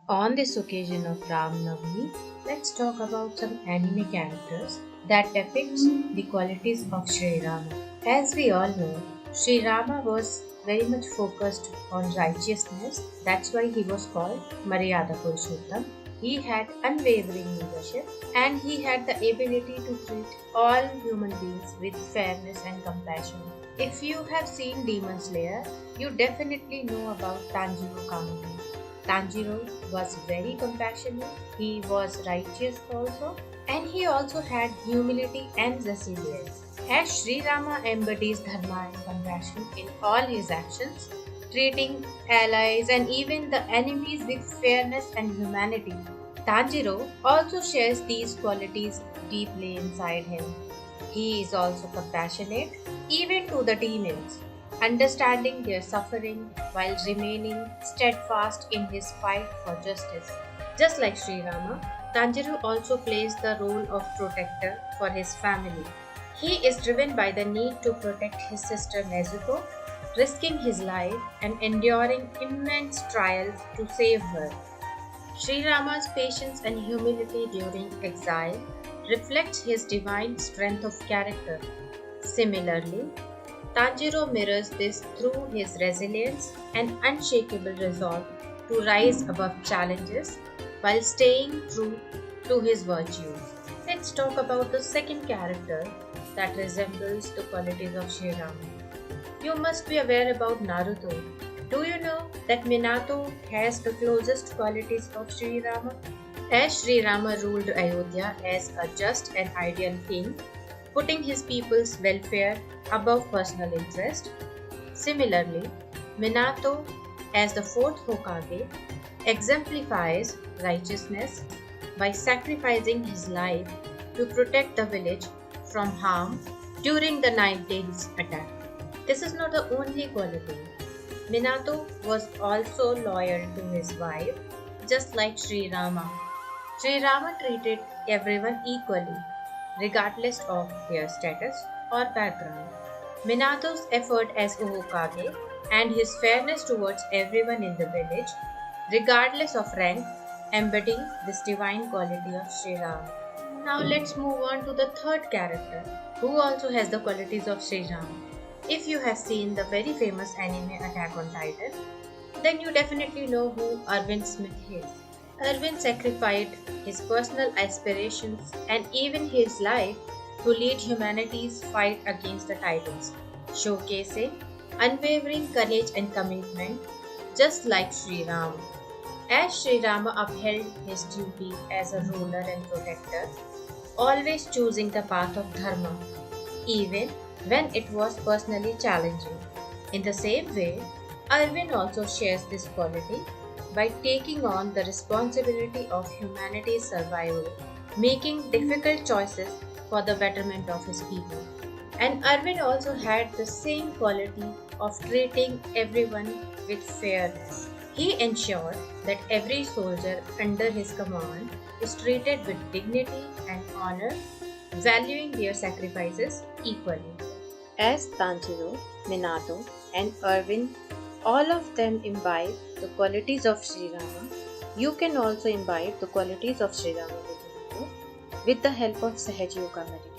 On this occasion of Ram Navami, let's talk about some anime characters that depicts the qualities of Sri Rama. As we all know, Sri Rama was very much focused on righteousness. That's why he was called Maryada Purushottam. He had unwavering leadership and he had the ability to treat all human beings with fairness and compassion. If you have seen Demon Slayer, you definitely know about Tanjiro Kamui. Tanjiro was very compassionate, he was righteous also, and he also had humility and resilience. As Sri Rama embodies dharma and compassion in all his actions, treating allies and even the enemies with fairness and humanity. Tanjiro also shares these qualities deeply inside him. He is also compassionate, even to the demons, understanding their suffering while remaining steadfast in his fight for justice. Just like Sri Rama, Tanjiro also plays the role of protector for his family. He is driven by the need to protect his sister Nezuko, risking his life and enduring immense trials to save her. Sri Rama's patience and humility during exile reflects his divine strength of character. Similarly, Tanjiro mirrors this through his resilience and unshakable resolve to rise above challenges while staying true to his virtues. Let's talk about the second character that resembles the qualities of Sri Rama. You must be aware about Naruto. Do you know that Minato has the closest qualities of Sri Rama? As Sri Rama ruled Ayodhya as a just and ideal king, putting his people's welfare above personal interest. Similarly, Minato, as the fourth Hokage, exemplifies righteousness by sacrificing his life to protect the village from harm during the Nine Tails attack. This is not the only quality. Minato was also loyal to his wife, just like Sri Rama. Sri Rama treated everyone equally, regardless of their status or background. Minato's effort as Hokage and his fairness towards everyone in the village, regardless of rank, embody this divine quality of Sri Rama. Now let's move on to the third character, who also has the qualities of Sri Rama. If you have seen the very famous anime Attack on Titan, then you definitely know who Arvind Smith is. Arvind sacrificed his personal aspirations and even his life to lead humanity's fight against the Titans, showcasing unwavering courage and commitment, just like Sri Rama. As Sri Rama upheld his duty as a ruler and protector, always choosing the path of dharma, even when it was personally challenging. In the same way, Arvind also shares this quality by taking on the responsibility of humanity's survival, making difficult choices for the betterment of his people. And Arvind also had the same quality of treating everyone with fairness. He ensured that every soldier under his command is treated with dignity and honor, valuing their sacrifices equally. As Tanjiro, Minato, and Arvind, all of them imbibe the qualities of Sri Rama. You can also imbibe the qualities of Sri Rama with Minato with the help of Sahaj Yoga meditation.